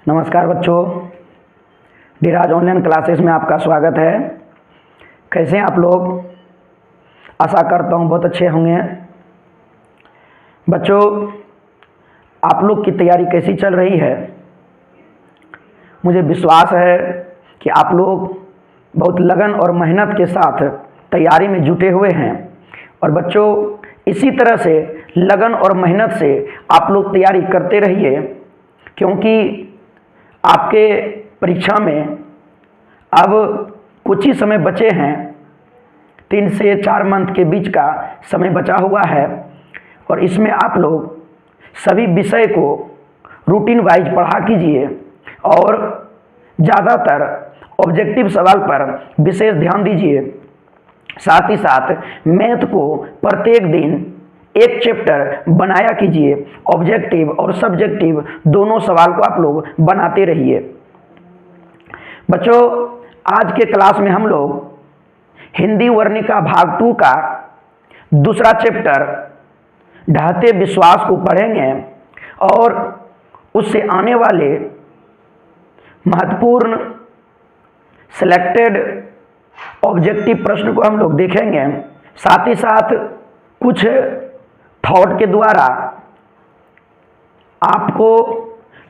नमस्कार बच्चों, Dhiraj online classes में आपका स्वागत है। कैसे हैं आप लोग? आशा करता हूँ बहुत अच्छे होंगे। बच्चों, आप लोग की तैयारी कैसी चल रही है? मुझे विश्वास है कि आप लोग बहुत लगन और मेहनत के साथ तैयारी में जुटे हुए हैं। और बच्चों, इसी तरह से लगन और मेहनत से आप लोग तैयारी करते रहिए, क्योंकि आपके परीक्षा में अब कुछ ही समय बचे हैं। 3 से 4 मंथ के बीच का समय बचा हुआ है और इसमें आप लोग सभी विषय को रूटीन वाइज पढ़ा कीजिए और ज़्यादातर ऑब्जेक्टिव सवाल पर विशेष ध्यान दीजिए। साथ ही साथ मैथ को प्रत्येक दिन एक चैप्टर बनाया कीजिए। ऑब्जेक्टिव और सब्जेक्टिव दोनों सवाल को आप लोग बनाते रहिए। बच्चों, आज के क्लास में हम लोग हिंदी वर्णिका भाग 2 का दूसरा चैप्टर ढहते विश्वास को पढ़ेंगे और उससे आने वाले महत्वपूर्ण सिलेक्टेड ऑब्जेक्टिव प्रश्न को हम लोग देखेंगे। साथ ही साथ कुछ थॉट के द्वारा आपको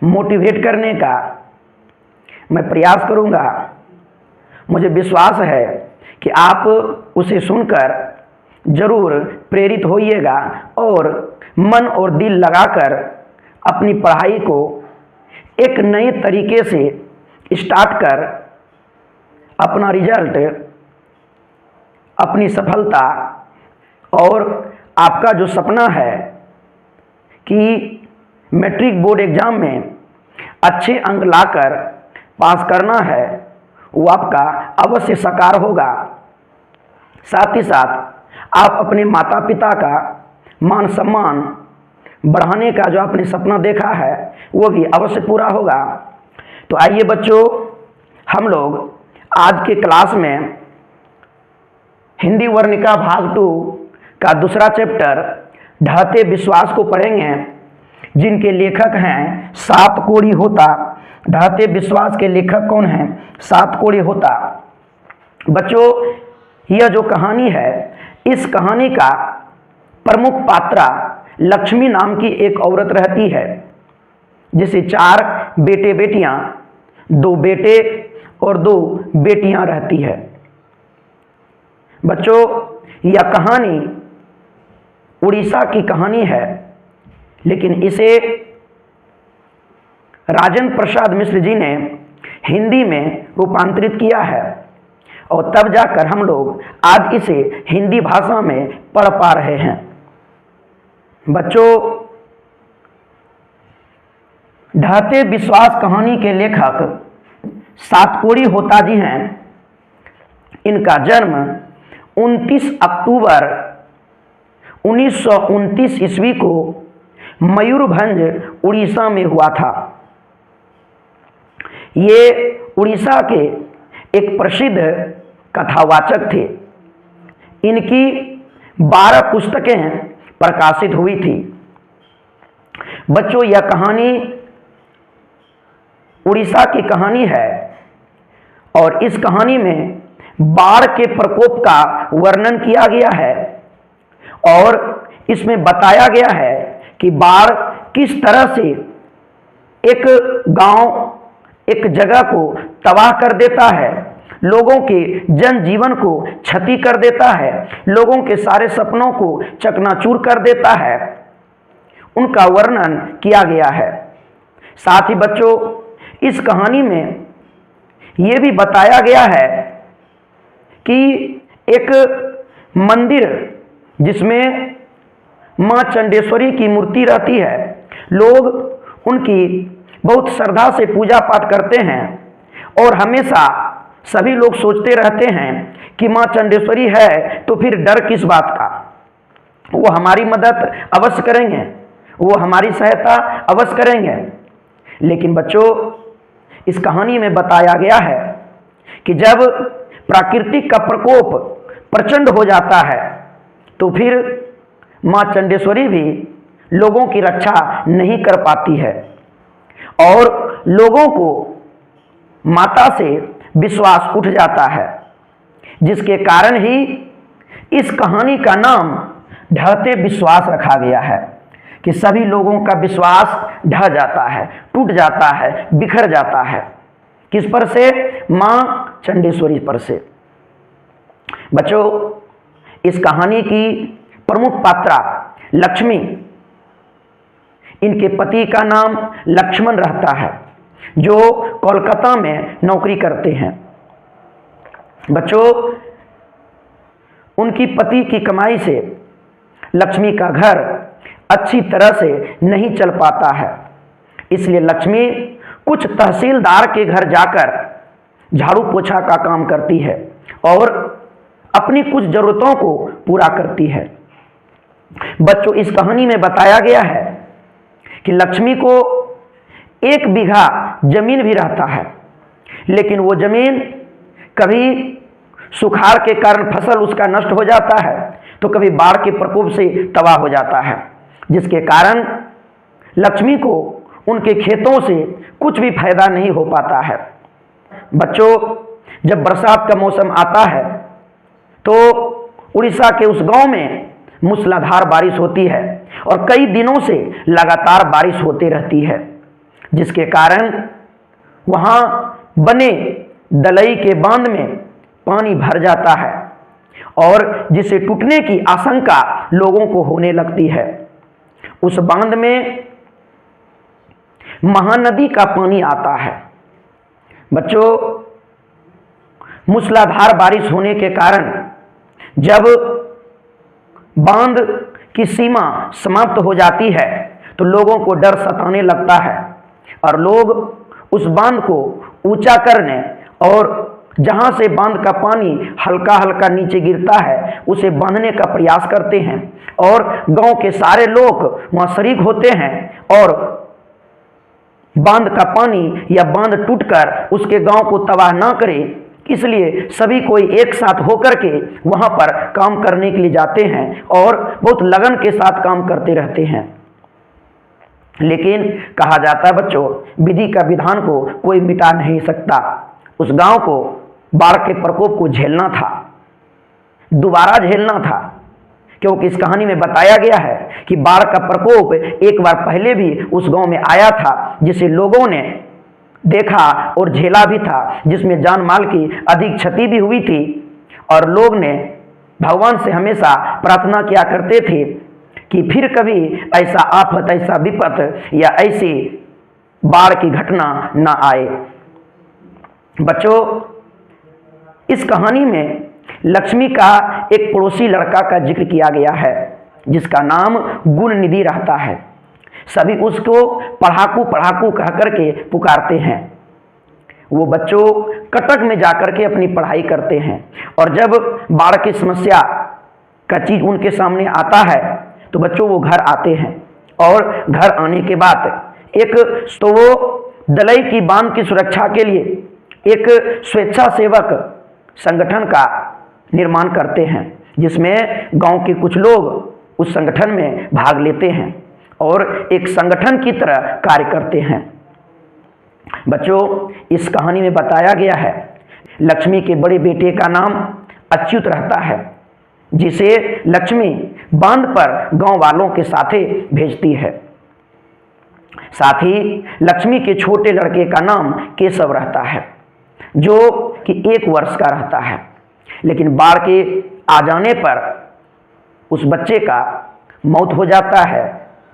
मोटिवेट करने का मैं प्रयास करूंगा। मुझे विश्वास है कि आप उसे सुनकर जरूर प्रेरित होइएगा और मन और दिल लगाकर अपनी पढ़ाई को एक नए तरीके से स्टार्ट कर अपना रिजल्ट, अपनी सफलता और आपका जो सपना है कि मैट्रिक बोर्ड एग्जाम में अच्छे अंक लाकर पास करना है, वो आपका अवश्य साकार होगा। साथ ही साथ आप अपने माता पिता का मान सम्मान बढ़ाने का जो आपने सपना देखा है वो भी अवश्य पूरा होगा। तो आइए बच्चों, हम लोग आज के क्लास में हिंदी वर्णिका भाग 2 का दूसरा चैप्टर ढहते विश्वास को पढ़ेंगे, जिनके लेखक हैं सातकोड़ी होता। ढहते विश्वास के लेखक कौन हैं? सातकोड़ी होता। बच्चों, यह जो कहानी है, इस कहानी का प्रमुख पात्रा लक्ष्मी नाम की एक औरत रहती है, जिसे 4 बेटे बेटियां, 2 बेटे और 2 बेटियां रहती है। बच्चों, यह कहानी उड़ीसा की कहानी है, लेकिन इसे राजेंद्र प्रसाद मिश्र जी ने हिंदी में रूपांतरित किया है और तब जाकर हम लोग आज इसे हिंदी भाषा में पढ़ पा रहे हैं। बच्चों, ढहते विश्वास कहानी के लेखक सातकोड़ी होता जी हैं। इनका जन्म 29 अक्टूबर 1929 ईस्वी को मयूरभंज उड़ीसा में हुआ था। ये उड़ीसा के एक प्रसिद्ध कथावाचक थे। इनकी 12 पुस्तकें प्रकाशित हुई थी। बच्चों, यह कहानी उड़ीसा की कहानी है और इस कहानी में बाढ़ के प्रकोप का वर्णन किया गया है और इसमें बताया गया है कि बाढ़ किस तरह से एक गांव, एक जगह को तबाह कर देता है, लोगों के जनजीवन को क्षति कर देता है, लोगों के सारे सपनों को चकनाचूर कर देता है। उनका वर्णन किया गया है। साथ ही बच्चों, इस कहानी में यह भी बताया गया है कि एक मंदिर जिसमें मां चंडेश्वरी की मूर्ति रहती है, लोग उनकी बहुत श्रद्धा से पूजा पाठ करते हैं और हमेशा सभी लोग सोचते रहते हैं कि मां चंडेश्वरी है तो फिर डर किस बात का। वो हमारी मदद अवश्य करेंगे, वो हमारी सहायता अवश्य करेंगे। लेकिन बच्चों, इस कहानी में बताया गया है कि जब प्राकृतिक का प्रकोप प्रचंड हो जाता है तो फिर मां चंडेश्वरी भी लोगों की रक्षा नहीं कर पाती है और लोगों को माता से विश्वास उठ जाता है, जिसके कारण ही इस कहानी का नाम ढहते विश्वास रखा गया है कि सभी लोगों का विश्वास ढह जाता है, टूट जाता है, बिखर जाता है। किस पर से? मां चंडेश्वरी पर से। बच्चों, इस कहानी की प्रमुख पात्रा लक्ष्मी, इनके पति का नाम लक्ष्मण रहता है, जो कोलकाता में नौकरी करते हैं। बच्चों, उनकी पति की कमाई से लक्ष्मी का घर अच्छी तरह से नहीं चल पाता है, इसलिए लक्ष्मी कुछ तहसीलदार के घर जाकर झाड़ू पोछा का काम करती है और अपनी कुछ जरूरतों को पूरा करती है। बच्चों, इस कहानी में बताया गया है कि लक्ष्मी को 1 बीघा जमीन भी रहता है, लेकिन वो जमीन कभी सुखाड़ के कारण फसल उसका नष्ट हो जाता है, तो कभी बाढ़ के प्रकोप से तबाह हो जाता है, जिसके कारण लक्ष्मी को उनके खेतों से कुछ भी फायदा नहीं हो पाता है। बच्चों, जब बरसात का मौसम आता है तो उड़ीसा के उस गांव में मूसलाधार बारिश होती है और कई दिनों से लगातार बारिश होती रहती है, जिसके कारण वहां बने दलई के बांध में पानी भर जाता है और जिसे टूटने की आशंका लोगों को होने लगती है। उस बांध में महानदी का पानी आता है। बच्चों, मूसलाधार बारिश होने के कारण जब बांध की सीमा समाप्त हो जाती है तो लोगों को डर सताने लगता है और लोग उस बांध को ऊंचा करने और जहां से बांध का पानी हल्का हल्का नीचे गिरता है उसे बांधने का प्रयास करते हैं और गांव के सारे लोग वहां शरीक होते हैं और बांध का पानी या बांध टूटकर उसके गांव को तबाह ना करे, इसलिए सभी कोई एक साथ होकर के वहां पर काम करने के लिए जाते हैं और बहुत लगन के साथ काम करते रहते हैं। लेकिन कहा जाता है बच्चों, विधि का विधान को कोई मिटा नहीं सकता। उस गांव को बाढ़ के प्रकोप को झेलना था, दोबारा झेलना था, क्योंकि इस कहानी में बताया गया है कि बाढ़ का प्रकोप एक बार पहले भी उस गांव में आया था, जिसे लोगों ने देखा और झेला भी था, जिसमें जान माल की अधिक क्षति भी हुई थी और लोग ने भगवान से हमेशा प्रार्थना किया करते थे कि फिर कभी ऐसा आफत, ऐसा विपत या ऐसी बाढ़ की घटना ना आए। बच्चों, इस कहानी में लक्ष्मी का एक पड़ोसी लड़का का जिक्र किया गया है, जिसका नाम गुणनिधि रहता है। सभी उसको पढ़ाकू पढ़ाकू कह करके पुकारते हैं। वो बच्चों कटक में जाकर के अपनी पढ़ाई करते हैं और जब बाढ़ की समस्या का चीज उनके सामने आता है तो बच्चों वो घर आते हैं और घर आने के बाद एक तो वो दलई की बांध की सुरक्षा के लिए एक स्वेच्छासेवक संगठन का निर्माण करते हैं, जिसमें गांव के कुछ लोग उस संगठन में भाग लेते हैं और एक संगठन की तरह कार्य करते हैं। बच्चों, इस कहानी में बताया गया है लक्ष्मी के बड़े बेटे का नाम अच्युत रहता है, जिसे लक्ष्मी बांध पर गांव वालों के साथे भेजती है। साथ ही लक्ष्मी के छोटे लड़के का नाम केशव रहता है, जो कि 1 वर्ष का रहता है, लेकिन बाढ़ के आ जाने पर उस बच्चे का मौत हो जाता है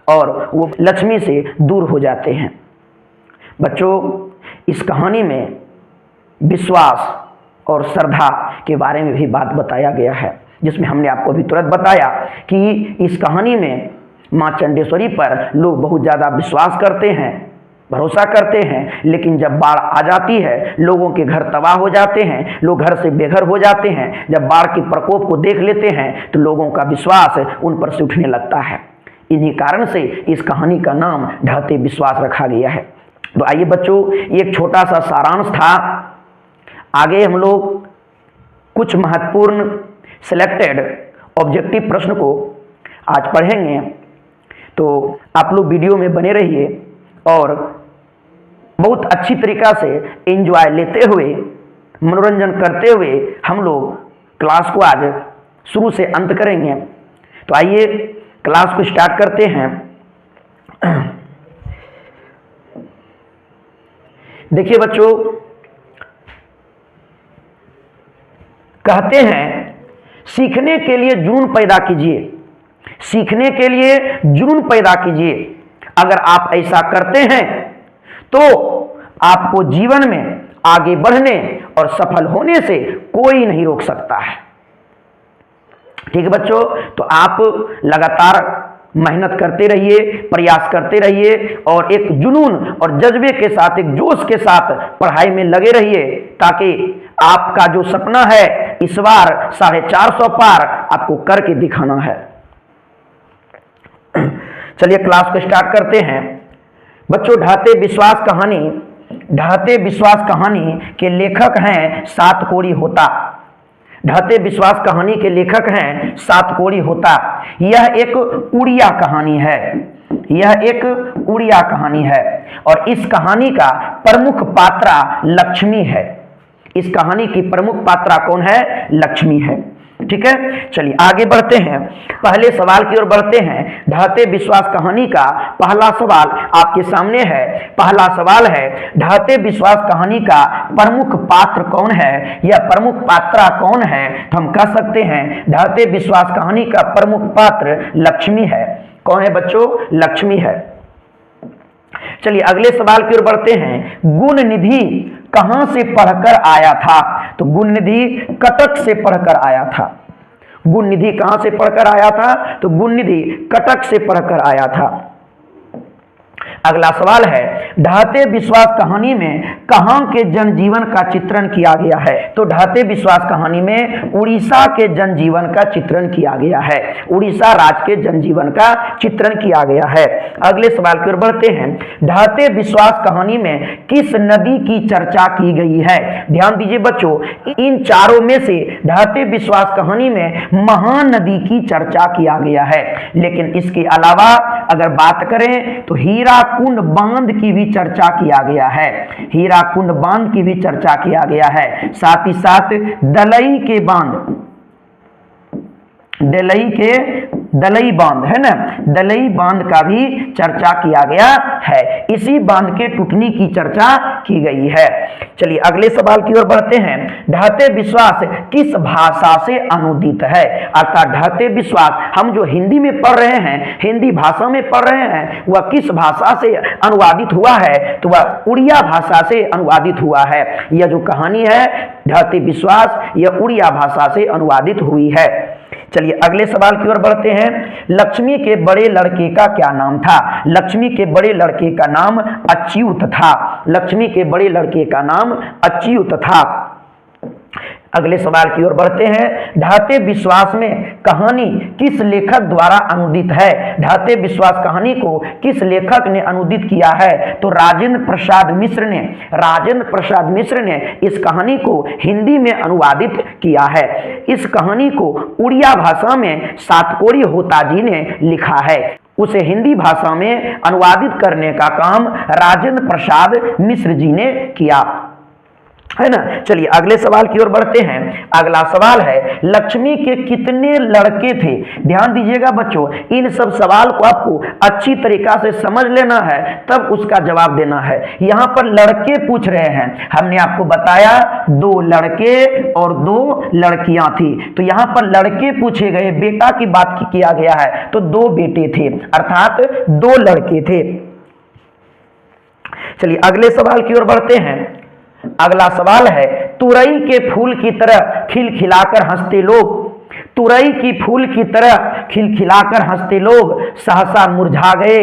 और वो लक्ष्मी से दूर हो जाते हैं। बच्चों, इस कहानी में विश्वास और श्रद्धा के बारे में भी बात बताया गया है, जिसमें हमने आपको अभी तुरंत बताया कि इस कहानी में माँ चंडेश्वरी पर लोग बहुत ज़्यादा विश्वास करते हैं, भरोसा करते हैं, लेकिन जब बाढ़ आ जाती है लोगों के घर तबाह हो जाते हैं, लोग घर से बेघर हो जाते हैं। जब बाढ़ के प्रकोप को देख लेते हैं तो लोगों का विश्वास उन पर से उठने लगता है। इन्हीं कारण से इस कहानी का नाम ढहते विश्वास रखा गया है। तो आइए बच्चों, एक छोटा सा सारांश था। आगे हम लोग कुछ महत्वपूर्ण सिलेक्टेड ऑब्जेक्टिव प्रश्न को आज पढ़ेंगे, तो आप लोग वीडियो में बने रहिए और बहुत अच्छी तरीक़ा से एंजॉय लेते हुए, मनोरंजन करते हुए हम लोग क्लास को आज शुरू से अंत करेंगे। तो आइए क्लास को स्टार्ट करते हैं। देखिए बच्चों, कहते हैं सीखने के लिए जुनून पैदा कीजिए, सीखने के लिए जुनून पैदा कीजिए। अगर आप ऐसा करते हैं तो आपको जीवन में आगे बढ़ने और सफल होने से कोई नहीं रोक सकता है। ठीक है बच्चों, तो आप लगातार मेहनत करते रहिए, प्रयास करते रहिए और एक जुनून और जज्बे के साथ, एक जोश के साथ पढ़ाई में लगे रहिए, ताकि आपका जो सपना है इस बार 450 पार आपको करके दिखाना है। चलिए क्लास को स्टार्ट करते हैं। बच्चों, ढाते विश्वास कहानी, ढाते विश्वास कहानी के लेखक हैं सातकोड़ी होता। ढाते विश्वास कहानी के लेखक हैं सातकोड़ी होता। यह एक उड़िया कहानी है, यह एक उड़िया कहानी है और इस कहानी का प्रमुख पात्रा लक्ष्मी है। इस कहानी की प्रमुख पात्रा कौन है? लक्ष्मी है। ठीक है, चलिए आगे बढ़ते हैं, पहले सवाल की ओर बढ़ते हैं। ढाते विश्वास कहानी का पहला सवाल आपके सामने है। पहला सवाल है, ढाते विश्वास कहानी का प्रमुख पात्र कौन है या प्रमुख पात्रा कौन है? तो हम कह सकते हैं ढाते विश्वास कहानी का प्रमुख पात्र लक्ष्मी है। कौन है बच्चों? लक्ष्मी है। चलिए अगले सवाल की ओर बढ़ते हैं। गुण निधि कहां से पढ़कर आया था? तो गुण निधि कटक से पढ़कर आया था। गुण निधि कहां से पढ़कर आया था? तो गुण निधि कटक से पढ़कर आया था। अगला सवाल है, ढाते विश्वास कहानी में कहां के जनजीवन का चित्रण किया गया है? तो ढाते विश्वास कहानी में उड़ीसा के जनजीवन का चित्रण किया गया है। उड़ीसा राज्य के जनजीवन का चित्रण किया गया है। अगले सवाल की ओर बढ़ते हैं। ढाते विश्वास कहानी में किस नदी की चर्चा की गई है? ध्यान दीजिए बच्चों, इन चारों में से ढाते विश्वास कहानी में महानदी की चर्चा किया गया है, लेकिन इसके अलावा अगर बात करें तो हीराकुंड बांध की भी चर्चा किया गया है। हीराकुंड बांध की भी चर्चा किया गया है। साथ ही साथ दलई के बांध, दलई बांध है ना, दलई बांध का भी चर्चा किया गया है। इसी बांध के टूटने की चर्चा की गई है। चलिए अगले सवाल की ओर बढ़ते हैं। ढाते विश्वास किस भाषा से अनुदित है? अर्थात ढाते विश्वास हम जो हिंदी में पढ़ रहे हैं, हिंदी भाषा में पढ़ रहे हैं, वह किस भाषा से अनुवादित हुआ है? तो वह उड़िया भाषा से अनुवादित हुआ है। यह जो कहानी है ढाते विश्वास, यह उड़िया भाषा से अनुवादित हुई है। चलिए अगले सवाल की ओर बढ़ते हैं। लक्ष्मी के बड़े लड़के का क्या नाम था? लक्ष्मी के बड़े लड़के का नाम अच्युत था। लक्ष्मी के बड़े लड़के का नाम अच्युत था। अगले सवाल की ओर बढ़ते हैं। ढाते विश्वास में कहानी किस लेखक द्वारा अनुदित है? ढाते विश्वास कहानी को किस लेखक ने अनुदित किया है? तो राजेंद्र प्रसाद मिश्र ने, राजेंद्र प्रसाद मिश्र ने इस कहानी को हिंदी में अनुवादित किया है। इस कहानी को उड़िया भाषा में सातकोड़ी होता जी ने लिखा है। उसे हिंदी भाषा में अनुवादित करने का काम राजेंद्र प्रसाद मिश्र जी ने किया, है ना। चलिए अगले सवाल की ओर बढ़ते हैं। अगला सवाल है, लक्ष्मी के कितने लड़के थे? ध्यान दीजिएगा बच्चों, इन सब सवाल को आपको अच्छी तरीका से समझ लेना है, तब उसका जवाब देना है। यहाँ पर लड़के पूछ रहे हैं, हमने आपको बताया 2 लड़के और 2 लड़कियां थी, तो यहाँ पर लड़के पूछे गए, बेटा की बात किया गया है, तो 2 बेटे थे, अर्थात 2 लड़के थे। चलिए अगले सवाल की ओर बढ़ते हैं। अगला सवाल है, तुरई के फूल की तरह खिलखिलाकर हंसते लोग, तुरई की फूल की तरह खिलखिलाकर हंसते लोग सहसा मुरझा गए।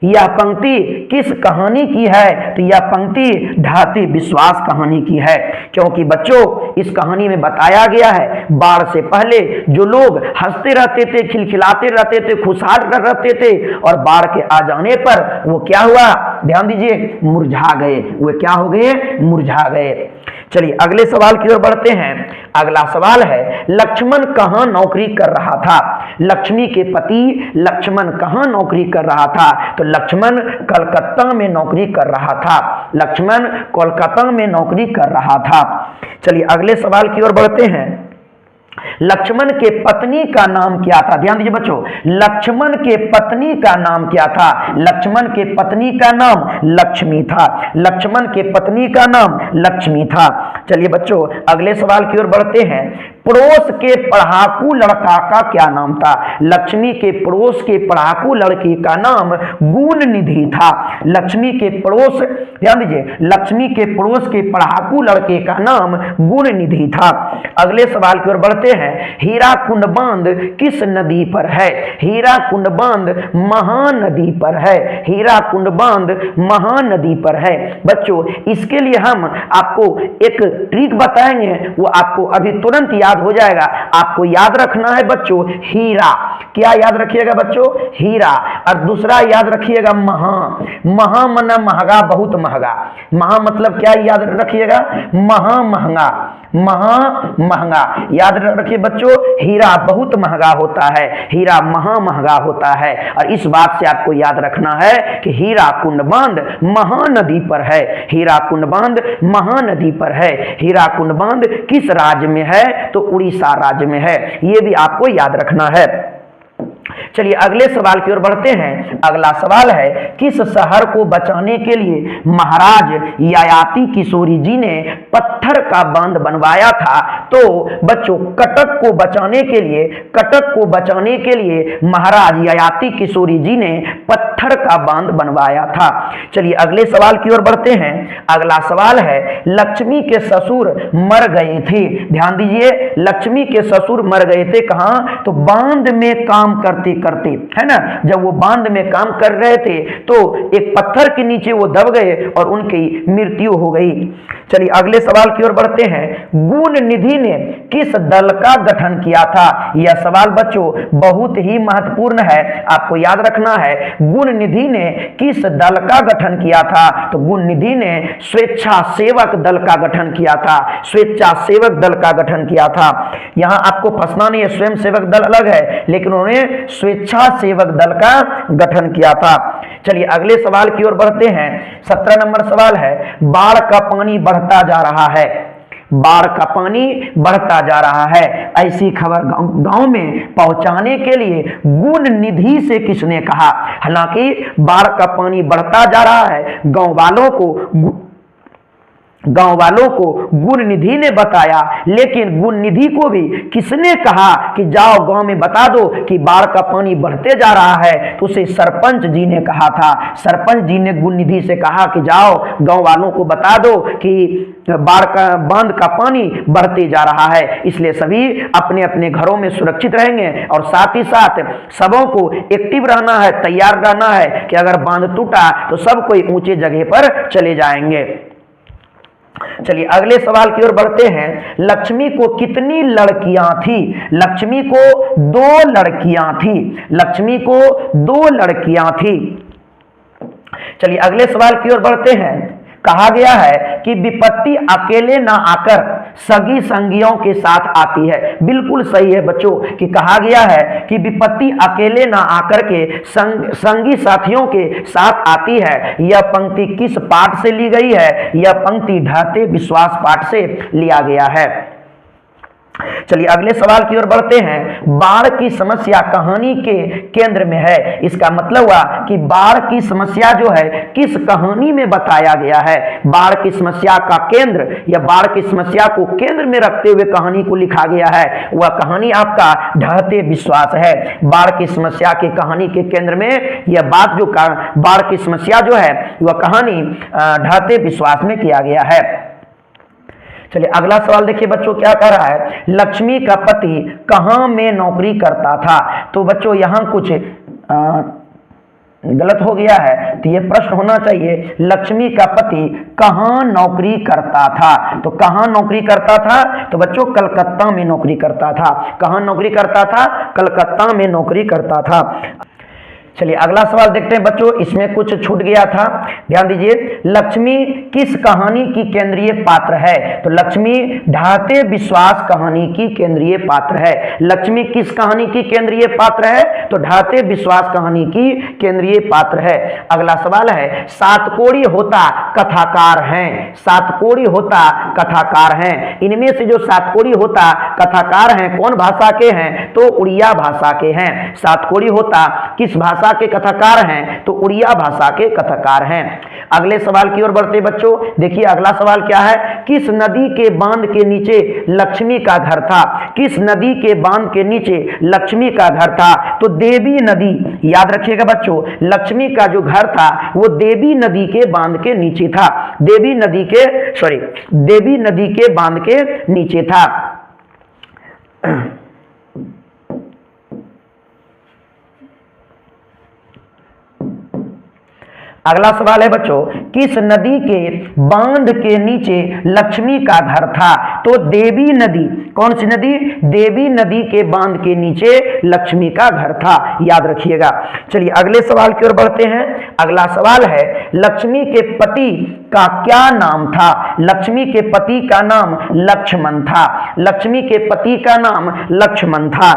यह पंक्ति किस कहानी की है? तो यह पंक्ति ढाते विश्वास कहानी की है, क्योंकि बच्चों इस कहानी में बताया गया है बाढ़ से पहले जो लोग हंसते रहते थे, खिलखिलाते रहते थे, खुशहाल रहते थे, और बाढ़ के आ जाने पर वो क्या हुआ? ध्यान दीजिए, मुरझा गए। वो क्या हो गए? मुरझा गए। चलिए अगले सवाल की ओर बढ़ते हैं। अगला सवाल है, लक्ष्मण कहाँ नौकरी कर रहा था? लक्ष्मी के पति लक्ष्मण कहाँ नौकरी कर रहा था? तो लक्ष्मण कलकत्ता में नौकरी कर रहा था। लक्ष्मण कोलकाता में नौकरी कर रहा था। चलिए अगले सवाल की ओर बढ़ते हैं। लक्ष्मण के पत्नी का नाम क्या था? ध्यान दीजिए बच्चों, लक्ष्मण के पत्नी का नाम क्या था? लक्ष्मण के पत्नी का नाम लक्ष्मी था। लक्ष्मण के पत्नी का नाम लक्ष्मी था। चलिए बच्चों अगले सवाल की ओर बढ़ते हैं। पड़ोस के पढ़ाकू लड़का का क्या नाम था? लक्ष्मी के पड़ोस के पढ़ाकू लड़के का नाम गुण निधि था। लक्ष्मी के पड़ोस, ध्यान दीजिए, लक्ष्मी के पड़ोस के पढ़ाकू लड़के का नाम गुण निधि था। अगले सवाल की ओर बढ़ते हैं। हीराकुंड बांध किस नदी पर है? हीराकुंड बांध महानदी पर है। हीराकुंड बांध महानदी पर है। बच्चों इसके लिए हम आपको एक ट्रिक बताएंगे, वो आपको अभी तुरंत याद हो जाएगा। आपको याद रखना है बच्चों हीरा। क्या याद रखिएगा बच्चों? हीरा। और दूसरा याद रखिएगा महा। महा मना महंगा, बहुत महंगा। महा मतलब क्या याद रखिएगा? महा महंगा, महा महंगा। याद रखिए बच्चों, हीरा बहुत महंगा होता है, हीरा महा महंगा होता है। और इस बात से आपको याद रखना है कि हीरा कुंड बांध महानदी पर है। हीरा कुंड बांध महानदी पर है। हीरा कुंड बांध किस राज्य में है? तो उड़ीसा राज्य में है। यह भी आपको याद रखना है। चलिए अगले सवाल की ओर बढ़ते हैं। अगला सवाल है, किस शहर को बचाने के लिए महाराज ययाति किशोरी जी ने पत्थर का बांध बनवाया था? तो बच्चों कटक को बचाने के लिए, कटक को बचाने के लिए महाराज ययाति किशोरी जी ने पत्थर का बांध बनवाया था। चलिए अगले सवाल की ओर बढ़ते हैं। अगला सवाल है, लक्ष्मी के ससुर मर गए थे। ध्यान दीजिए, लक्ष्मी के ससुर मर गए थे कहां? तो बांध में काम करते करते, है ना। जब वो बांध में काम कर रहे थे तो एक पत्थर के नीचे वो दब गए और उनकी मृत्यु हो गई। चलिए अगले सवाल की ओर बढ़ते हैं। गुण निधि ने किस दल का गठन किया था? यह सवाल बच्चों बहुत ही महत्वपूर्ण है, आपको याद रखना है। गुण निधि ने किस दल का गठन किया था? तो गुण निधि ने स्वेच्छा सेवक दल का गठन किया था। स्वेच्छा सेवक दल का गठन किया था। यहां आपको फंसना नहीं है, स्वयं सेवक दल अलग है, लेकिन उन्होंने स्वेच्छा सेवक दल का गठन किया था। चलिए अगले सवाल की ओर बढ़ते हैं। 17 नंबर सवाल है, बाढ़ का पानी बढ़ता जा रहा है। बाढ़ का पानी बढ़ता जा रहा है, ऐसी खबर गांव में पहुंचाने के लिए गुण निधि से किसने कहा? हालांकि बाढ़ का पानी बढ़ता जा रहा है, गांव वालों को गुण निधि ने बताया, लेकिन गुण निधि को भी किसने कहा कि जाओ गांव में बता दो कि बाढ़ का पानी बढ़ते जा रहा है? तो उसे सरपंच जी ने कहा था। सरपंच जी ने गुण निधि से कहा कि जाओ गांव वालों को बता दो कि बांध का पानी बढ़ते जा रहा है। इसलिए सभी अपने अपने घरों में सुरक्षित रहेंगे और साथ ही साथ सबों को एक्टिव रहना है, तैयार रहना है कि अगर बांध टूटा तो सब कोई ऊंचे जगह पर चले जाएंगे। चलिए अगले सवाल की ओर बढ़ते हैं। लक्ष्मी को कितनी लड़कियां थी? लक्ष्मी को 2 लड़कियां थी। लक्ष्मी को 2 लड़कियां थी। चलिए अगले सवाल की ओर बढ़ते हैं। कहा गया है कि विपत्ति अकेले ना आकर सगी संगियों के साथ आती है। बिल्कुल सही है बच्चों कि कहा गया है कि विपत्ति अकेले ना आकर के संगी साथियों के साथ आती है। यह पंक्ति किस पाठ से ली गई है? यह पंक्ति ढहते विश्वास पाठ से लिया गया है। चलिए अगले सवाल की ओर बढ़ते हैं। बाढ़ की समस्या कहानी के केंद्र में है। इसका मतलब हुआ कि बाढ़ की समस्या जो है किस कहानी में बताया गया है? बाढ़ की समस्या का केंद्र या बाढ़ की समस्या को केंद्र में रखते हुए कहानी को लिखा गया है। वह कहानी आपका ढहते विश्वास है। बाढ़ की समस्या की कहानी के केंद्र में यह बात जो बाढ़ की समस्या जो है वह कहानी ढहते विश्वास में किया गया है। चलिए अगला सवाल देखिए बच्चों क्या कह रहा है। लक्ष्मी का पति कहां में नौकरी करता था? तो बच्चों यहां कुछ गलत हो गया है, तो यह प्रश्न होना चाहिए लक्ष्मी का पति कहां नौकरी करता था? तो कहां नौकरी करता था? तो बच्चों कलकत्ता में नौकरी करता था। कहां नौकरी करता था? कलकत्ता में नौकरी करता था। चलिए अगला सवाल देखते हैं बच्चों, इसमें कुछ छूट गया था। ध्यान दीजिए, लक्ष्मी किस कहानी की केंद्रीय पात्र है? तो लक्ष्मी ढाते विश्वास कहानी की केंद्रीय पात्र है। लक्ष्मी किस कहानी की केंद्रीय पात्र है? तो ढाते विश्वास कहानी की केंद्रीय पात्र है। अगला सवाल है, सातकोड़ी होता कथाकार हैं। सातकोड़ी होता कथाकार हैं, इनमें से जो सातकोड़ी होता कथाकार हैं कौन भाषा के हैं? तो उड़िया भाषा के हैं। सातकोड़ी होता किस भाषा के कथाकार हैं? तो उड़िया भाषा के कथाकार हैं। अगले सवाल की ओर बढ़ते बच्चों, देखिए अगला सवाल क्या है? किस नदी के बांध के नीचे लक्ष्मी का घर था? किस नदी के बांध के नीचे लक्ष्मी का घर था? तो देवी नदी, याद रखिएगा बच्चों, लक्ष्मी का जो घर था वो देवी नदी के बांध के नीचे था। देवी नदी के बांध के नीचे था। अगला सवाल है बच्चों, किस नदी के बांध के नीचे लक्ष्मी का घर था? तो देवी नदी, कौन सी नदी? देवी नदी के बांध के नीचे लक्ष्मी का घर था, याद रखिएगा। चलिए अगले सवाल की ओर बढ़ते हैं। अगला सवाल है, लक्ष्मी के पति का क्या नाम था? लक्ष्मी के पति का नाम लक्ष्मण था। लक्ष्मी के पति का नाम लक्ष्मण था।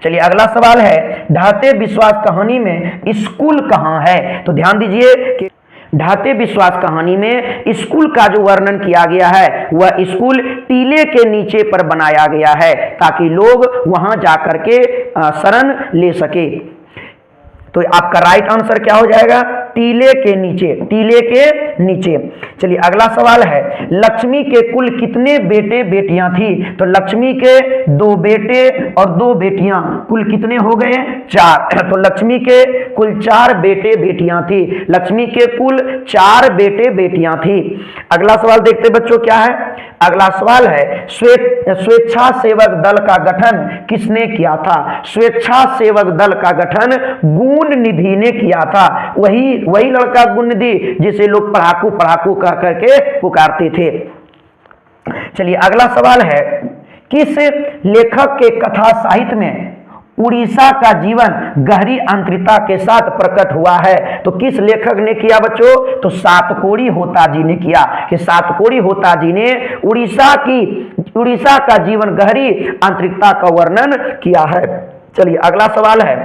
चलिए अगला सवाल है, ढाते विश्वास कहानी में स्कूल कहां है? तो ध्यान दीजिए कि ढाते विश्वास कहानी में स्कूल का जो वर्णन किया गया है वह स्कूल टीले के नीचे पर बनाया गया है ताकि लोग वहां जाकर के शरण ले सके। तो आपका राइट आंसर क्या हो जाएगा? टीले के नीचे, टीले के नीचे। चलिए अगला सवाल है, लक्ष्मी के कुल कितने बेटे बेटियां थी? तो लक्ष्मी के 2 बेटे और 2 बेटियां, कुल कितने हो गए? 4। तो लक्ष्मी के कुल 4 बेटे बेटियां थी। लक्ष्मी के कुल 4 बेटे बेटियां थी। अगला सवाल देखते बच्चों क्या है? अगला सवाल है, स्वेच्छा सेवक दल का गठन किसने किया था? स्वेच्छा सेवक दल का गठन गुण निधि ने किया था। वही लड़का गुण निधि जिसे लोग पढ़ाकू पढ़ाकू कह करके पुकारते थे। चलिए अगला सवाल है, किस लेखक के कथा साहित्य में उड़ीसा का जीवन गहरी आंतरिकता के साथ प्रकट हुआ है? तो किस लेखक ने किया बच्चों? तो सातकोड़ी होता जी ने किया। कि सातकोड़ी होता जी ने उड़ीसा का जीवन गहरी आंतरिकता का वर्णन किया है। चलिए अगला सवाल है,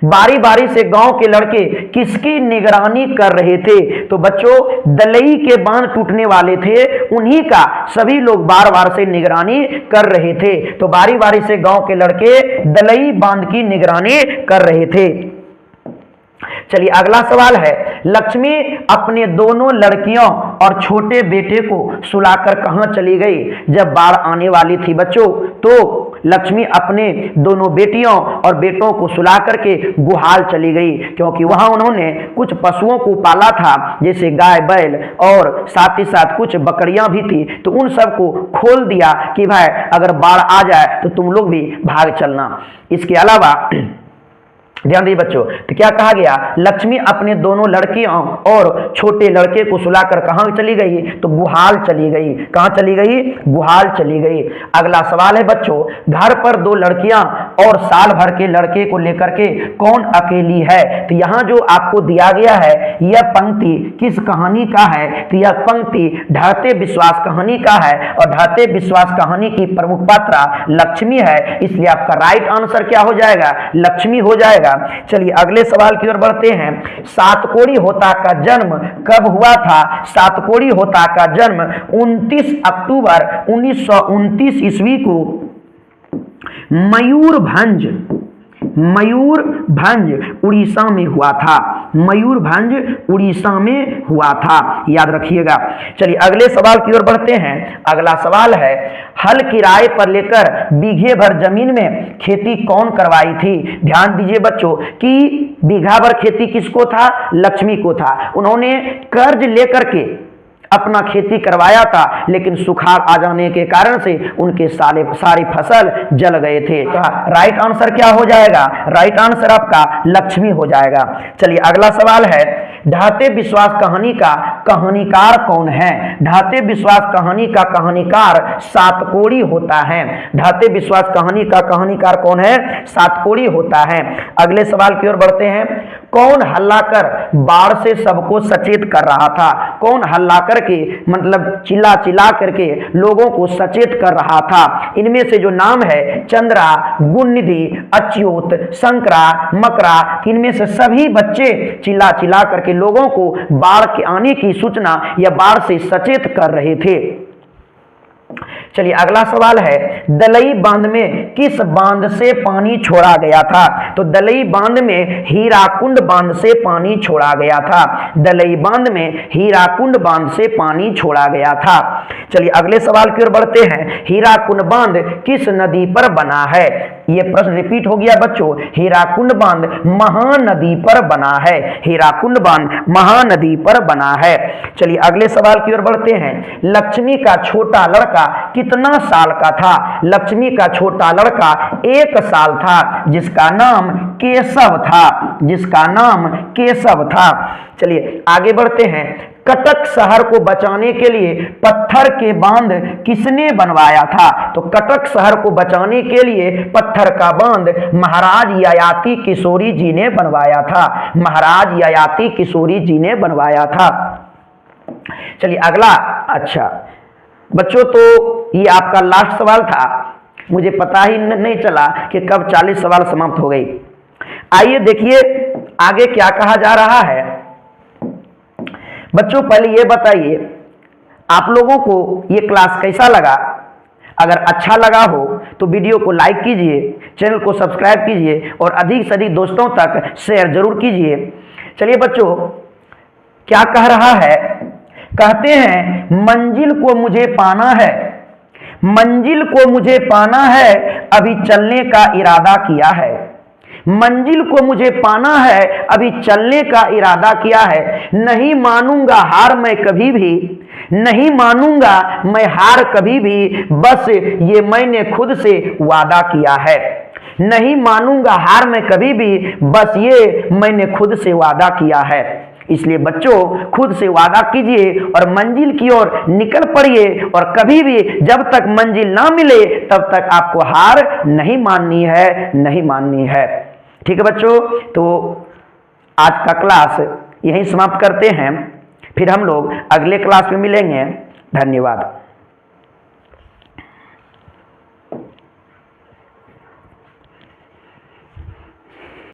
बारी बारी से गांव के लड़के किसकी निगरानी कर रहे थे? तो बच्चों दलई के बांध टूटने वाले थे, उन्हीं का सभी लोग बार बार से निगरानी कर रहे थे। तो बारी बारी से गांव के लड़के दलई बांध की निगरानी कर रहे थे। चलिए अगला सवाल है, लक्ष्मी अपने दोनों लड़कियों और छोटे बेटे को सुलाकर कहां चली गई जब बाढ़ आने वाली थी? बच्चों तो लक्ष्मी अपने दोनों बेटियों और बेटों को सुला करके गुहाल चली गई, क्योंकि वहां उन्होंने कुछ पशुओं को पाला था, जैसे गाय बैल और साथ ही साथ कुछ बकरियां भी थी। तो उन सबको खोल दिया कि भाई अगर बाढ़ आ जाए तो तुम लोग भी भाग चलना। इसके अलावा ध्यान दीजिए बच्चों, तो क्या कहा गया? लक्ष्मी अपने दोनों लड़कियों और छोटे लड़के को सुलाकर कहां चली गई? तो गुहाल चली गई। कहां चली गई? गुहाल चली गई। अगला सवाल है बच्चों, घर पर 2 लड़कियां और साल भर के लड़के को लेकर के कौन अकेली है? तो यहां जो आपको दिया गया है यह पंक्ति किस कहानी का है? तो यह पंक्ति ढाते विश्वास कहानी का है और ढाते विश्वास कहानी की प्रमुख पात्रा लक्ष्मी है, इसलिए आपका राइट आंसर क्या हो जाएगा? लक्ष्मी हो जाएगा। चलिए अगले सवाल की ओर बढ़ते हैं। सातकोड़ी होता का जन्म कब हुआ था? सातकोड़ी होता का जन्म 29 अक्टूबर 1929 ईस्वी को मयूरभंज उड़ीसा में हुआ था। मयूरभंज उड़ीसा में हुआ था, याद रखिएगा। चलिए अगले सवाल की ओर बढ़ते हैं। अगला सवाल है, हल किराए पर लेकर बीघे भर जमीन में खेती कौन करवाई थी? ध्यान दीजिए बच्चों कि बीघा भर खेती किसको था? लक्ष्मी को था। उन्होंने कर्ज लेकर के अपना खेती करवाया था, लेकिन सुखाड़ आ जाने के कारण से उनके सारी फसल जल गए थे। राइट आंसर क्या हो जाएगा? राइट आंसर आपका लक्ष्मी हो जाएगा। चलिए अगला सवाल है, ढाते विश्वास कहानी का कहानीकार कौन है? ढाते विश्वास कहानी का कहानीकार सातकोड़ी होता है। ढाते विश्वास कहानी का कहानीकार कौन है? सातकोड़ी होता है। अगले सवाल की ओर बढ़ते हैं। कौन हल्ला कर बाढ़ से सबको सचेत कर रहा था? कौन हल्ला करके मतलब चिल्ला चिल्ला करके लोगों को सचेत कर रहा था? इनमें से जो नाम है चंद्रा, गुणनिधि, अच्युत, शंकरा, मकरा, इनमें से सभी बच्चे चिल्ला चिल्ला करके लोगों को बाढ़ के आने की सूचना या बाढ़ से सचेत कर रहे थे। चलिए अगला सवाल है, दलई बांध में किस बांध से पानी छोड़ा गया था? तो दलई बांध में हीराकुंड बांध से पानी छोड़ा गया था। दलई बांध में हीराकुंड बांध से पानी छोड़ा गया था। चलिए अगले सवाल की ओर बढ़ते हैं, हीराकुंड बांध किस नदी पर बना है? ये प्रश्न रिपीट हो गया बच्चों, हीराकुंड बांध महानदी पर बना है। हीराकुंड बांध महानदी पर बना है। चलिए अगले सवाल की ओर बढ़ते हैं, लक्ष्मी का छोटा लड़का कितना साल का था? लक्ष्मी का छोटा लड़का 1 साल था, जिसका नाम केशव था, जिसका नाम केशव था। चलिए आगे बढ़ते हैं, कटक शहर को बचाने के लिए पत्थर के बांध किसने बनवाया था? तो कटक शहर को बचाने के लिए पत्थर का बांध महाराज ययाति किशोरी जी ने बनवाया था। महाराज ययाति किशोरी जी ने बनवाया था। चलिए अगला, अच्छा बच्चों तो ये आपका लास्ट सवाल था, मुझे पता ही नहीं चला कि कब 40 सवाल समाप्त हो गई। आइए देखिए आगे क्या कहा जा रहा है। बच्चों पहले ये बताइए आप लोगों को ये क्लास कैसा लगा? अगर अच्छा लगा हो तो वीडियो को लाइक कीजिए, चैनल को सब्सक्राइब कीजिए और अधिक से अधिक दोस्तों तक शेयर जरूर कीजिए। चलिए बच्चों क्या कह रहा है, कहते हैं मंजिल को मुझे पाना है, मंजिल को मुझे पाना है, अभी चलने का इरादा किया है। मंजिल को मुझे पाना है, अभी चलने का इरादा किया है। नहीं मानूंगा हार मैं कभी भी, नहीं मानूंगा मैं हार कभी भी, बस ये मैंने खुद से वादा किया है। नहीं मानूंगा हार मैं कभी भी, बस ये मैंने खुद से वादा किया है। इसलिए बच्चों खुद से वादा कीजिए और मंजिल की ओर निकल पड़िए, और कभी भी जब तक मंजिल ना मिले तब तक आपको हार नहीं माननी है, नहीं माननी है। ठीक है बच्चों, तो आज का क्लास यहीं समाप्त करते हैं, फिर हम लोग अगले क्लास में मिलेंगे। धन्यवाद।